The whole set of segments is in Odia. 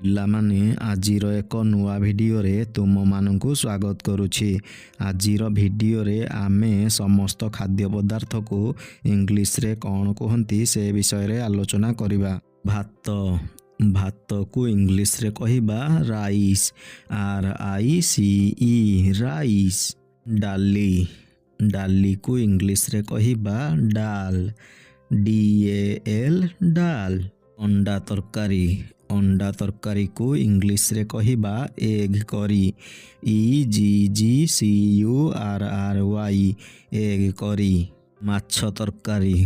ପିଲାମାନେ ଆଜିର ଏକ ନୂଆ ଭିଡ଼ିଓରେ ତୁମମାନଙ୍କୁ ସ୍ୱାଗତ କରୁଛି। ଆଜିର ଭିଡ଼ିଓରେ ଆମେ ସମସ୍ତ ଖାଦ୍ୟ ପଦାର୍ଥକୁ ଇଂଲିଶରେ କ'ଣ କୁହନ୍ତି ସେ ବିଷୟରେ ଆଲୋଚନା କରିବା। ଭାତ, ଭାତକୁ ଇଂଲିଶରେ କହିବା ରାଇସ୍, RICE ରାଇସ୍। ଡାଲି, ଡାଲିକୁ ଇଂଲିଶରେ କହିବା ଡାଲ୍, DAL ଡାଲ୍। ଅଣ୍ଡା ତରକାରୀ, ଅଣ୍ଡା ତରକାରୀକୁ ଇଂଲିଶରେ କହିବା ଏଗ୍ କରି, EGGCURRY ଏଗ୍ କରି। ମାଛ ତରକାରୀ,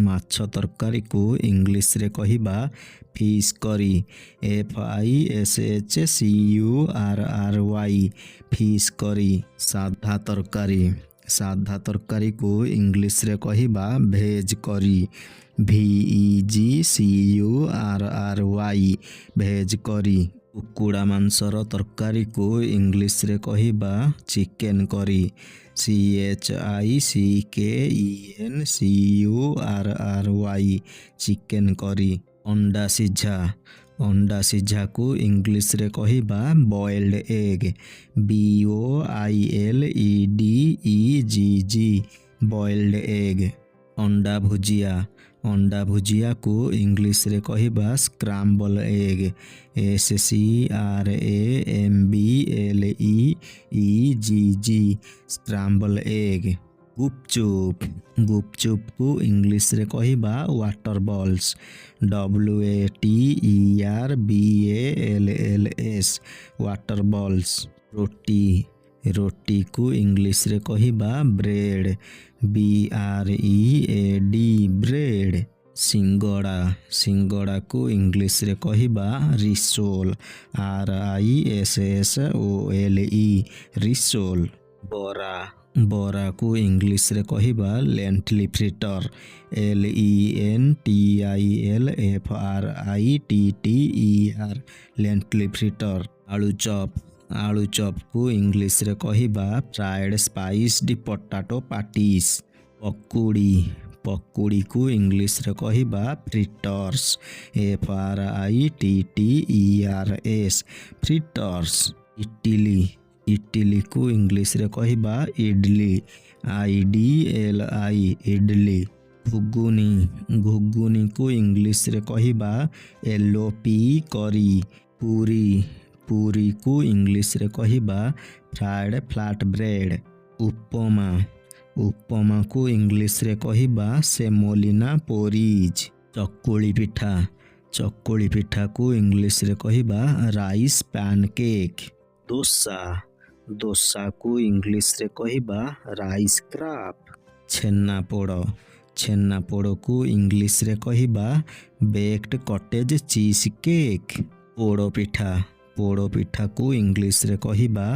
ମାଛ ତରକାରୀକୁ ଇଂଲିଶରେ କହିବା ଫିସ୍ କରି, FISHCURRY ଫିସ୍ କରି। ସାଧା ତରକାରୀ, ସାଧା ତରକାରୀକୁ ଇଂଲିଶରେ କହିବା ଭେଜ୍ କରି, VEGCURRY ଭେଜ୍ କରି। କୁକୁଡ଼ା ମାଂସର ତରକାରୀକୁ ଇଂଲିଶରେ କହିବା ଚିକେନ୍ କରି, CHICKENCURRY ଚିକେନ୍ କରି। ଅଣ୍ଡା ସିଝା, ଅଣ୍ଡା ସିଝାକୁ ଇଂଲିଶରେ କହିବା boiled egg, BOILEDEGG boiled egg. ଅଣ୍ଡା ଭୁଜିଆ, ଅଣ୍ଡା ଭୁଜିଆକୁ ଇଂଲିଶରେ କହିବା ସ୍କ୍ରାମ୍ବଲ୍ ଏଗ୍, SCRAMBLEEGG ସ୍କ୍ରାମ୍ବଲ୍ ଏଗ୍। ଗୁପଚୁପ୍, ଗୁପଚୁପ୍କୁ ଇଂଲିଶରେ କହିବା water balls, WATERBALLS water balls. ରୁଟି, ରୁଟିକୁ ଇଂଲିଶରେ କହିବା ବ୍ରେଡ୍, BREAD ବ୍ରେଡ୍। ସିଙ୍ଗଡ଼ା, ସିଙ୍ଗଡ଼ାକୁ ଇଂଲିଶରେ କହିବା ରିସୋଲ୍, RISSOLE ରିସୋଲ୍। ବରା, ବରାକୁ ଇଂଲିଶରେ କହିବା ଲେଣ୍ଟିଲ୍ ଫ୍ରିଟର୍, LENTILFRITTER ଲେଣ୍ଟିଲ୍ ଫ୍ରିଟର୍। ଆଳୁଚପ୍, ଆଳୁଚପ୍କୁ ଇଂଲିଶରେ କହିବା ଫ୍ରାଏଡ଼୍ ସ୍ପାଇସ୍ଡ ପଟାଟୋ ପାଟିସ୍। ପକୁଡ଼ି, ପକୁଡ଼ିକୁ ଇଂଲିଶରେ କହିବା ଫ୍ରିଟର୍ସ, FRITTERS ଫ୍ରିଟର୍ସ। ଇଟିଲି, ଇଟିଲିକୁ ଇଂଲିଶରେ କହିବା ଇଡଲି, IDLI ଇଡଲି। ଘୁଗୁନି, ଘୁଗୁନିକୁ ଇଂଲିଶରେ କହିବା LOP କରି। ପୁରୀ, ପୁରୀକୁ ଇଂଲିଶରେ କହିବା ଫ୍ରାଏଡ଼୍ ଫ୍ଲାଟ୍ ବ୍ରେଡ୍। ଉପମା, ଉପମାକୁ ଇଂଲିଶରେ କହିବା ସେମୋଲିନା ପୋରିଜ୍। ଚକୁଳି ପିଠା, ଚକୁଳି ପିଠାକୁ ଇଂଲିଶରେ କହିବା ରାଇସ୍ ପ୍ୟାନକେକ୍। ଦୋସା, ଦୋସାକୁ ଇଂଲିଶରେ କହିବା ରାଇସ୍ କ୍ରାପ୍। ଛେନାପୋଡ଼, ଛେନାପୋଡ଼କୁ ଇଂଲିଶରେ କହିବା ବେକ୍ଡ କଟେଜ୍ ଚିଜ୍ କେକ୍। ପୋଡ଼ପିଠା, ପୋଡ଼ପିଠାକୁ ଇଂଲିଶରେ କହିବା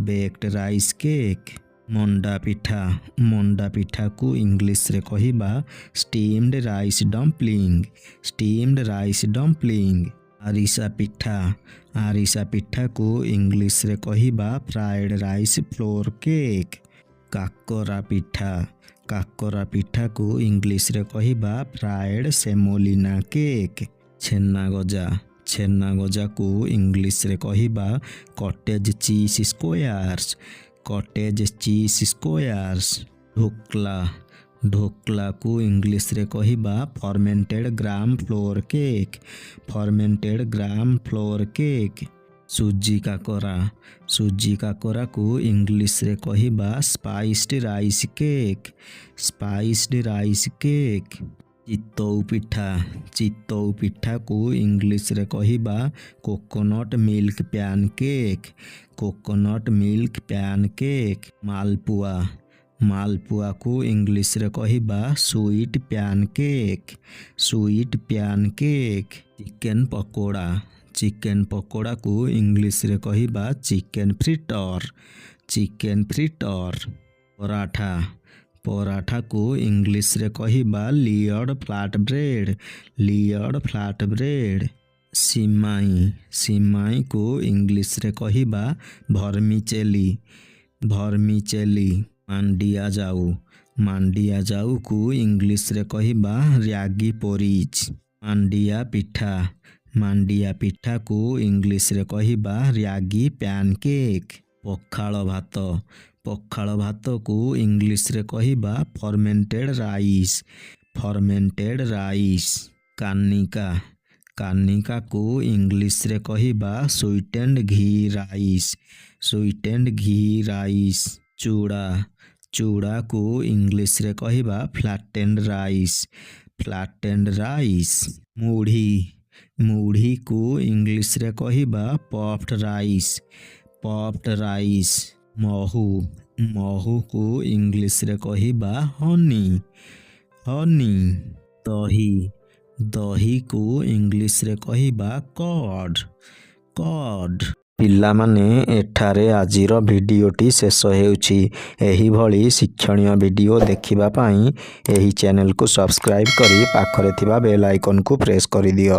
baked rice cake. Manda pitha, ମଣ୍ଡା ପିଠାକୁ ଇଂଲିଶରେ କହିବା steamed rice dumpling, steamed rice dumpling. ଆରିସା ପିଠା, ଆରିସା ପିଠାକୁ ଇଂଲିଶରେ କହିବା ଫ୍ରାଏଡ଼୍ ରାଇସ୍ ଫ୍ଲୋର୍ କେକ୍। କାକରା ପିଠା, କାକରା ପିଠାକୁ ଇଂଲିଶରେ କହିବା ଫ୍ରାଏଡ଼୍ ସେମୋଲିନା କେକ୍। ଛେନାଗଜା, ଛେନାଗଜାକୁ ଇଂଲିଶରେ କହିବା cottage cheese squares, cottage cheese squares. Dhokla, ଢୋକ୍ଲାକୁ ଇଂଲିଶରେ କହିବା fermented gram flour cake, fermented gram flour cake. ସୁଜି କାକରା, ସୁଜି କାକରାକୁ ଇଂଲିଶରେ କହିବା spiced rice cake, spiced rice cake. ଚିତଉ ପିଠା, ଚିତଉ ପିଠାକୁ ଇଂଲିଶରେ କହିବା coconut milk pancake, coconut milk pancake. Malpua, ମାଲପୁଆକୁ ଇଂଲିଶରେ କହିବା sweet pancake, sweet pancake. Chicken pakoda, chicken ପକୋଡ଼ାକୁ ଇଂଲିଶରେ କହିବା chicken fritter, chicken fritter. Paratha, ପରାଠାକୁ ଇଂଲିଶରେ କହିବା ଲିୟର୍ଡ ଫ୍ଲାଟ୍ ବ୍ରେଡ୍, ଲିୟର୍ଡ ଫ୍ଲାଟ୍ ବ୍ରେଡ୍। ସିମାଇ, ସିମାଇକୁ ଇଂଲିଶରେ କହିବା ଭର୍ମିଚେଲି, ଭର୍ମିଚେଲି। ମାଣ୍ଡିଆ ଯାଉ, ମାଣ୍ଡିଆ ଯାଉକୁ ଇଂଲିଶରେ କହିବା ରାଗି ପୋରିଜ୍। ମାଣ୍ଡିଆ ପିଠା, ମାଣ୍ଡିଆ ପିଠାକୁ ଇଂଲିଶରେ କହିବା ରାଗି ପ୍ୟାନକେକ୍। ପଖାଳ ଭାତ, ପଖାଳ ଭାତକୁ ଇଂଲିଶରେ କହିବା ଫର୍ମେଣ୍ଟେଡ୍ ରାଇସ୍, ଫର୍ମେଣ୍ଟେଡ୍ ରାଇସ୍। କାନିକା, କାନିକାକୁ ଇଂଲିଶରେ କହିବା ସୁଇଟେଣ୍ଡ ଘି ରାଇସ୍, ସୁଇଟେଣ୍ଡ ଘି ରାଇସ୍। ଚୁଡ଼ା, ଚୁଡ଼ାକୁ ଇଂଲିଶରେ କହିବା ଫ୍ଲାଟେଣ୍ଡ ରାଇସ୍, ଫ୍ଲାଟେଣ୍ଡ ରାଇସ୍। ମୁଢ଼ି, ମୁଢ଼ିକୁ ଇଂଲିଶରେ କହିବା ପଫ୍ଡ ରାଇସ୍, ପଫ୍ଡ ରାଇସ୍। ମହୁ, ମହୁକୁ ଇଂଲିଶରେ କହିବା ହନି, ହନି। ଦହି, ଦହିକୁ ଇଂଲିଶରେ କହିବା କର୍ଡ, କର୍ଡ। ପିଲାମାନେ, ଏଠାରେ ଆଜିର ଭିଡ଼ିଓଟି ଶେଷ ହେଉଛି। ଏହିଭଳି ଶିକ୍ଷଣୀୟ ଭିଡ଼ିଓ ଦେଖିବା ପାଇଁ ଏହି ଚ୍ୟାନେଲକୁ ସବସ୍କ୍ରାଇବ୍ କରି ପାଖରେ ଥିବା ବେଲ୍ ଆଇକନକୁ ପ୍ରେସ୍ କରିଦିଅ।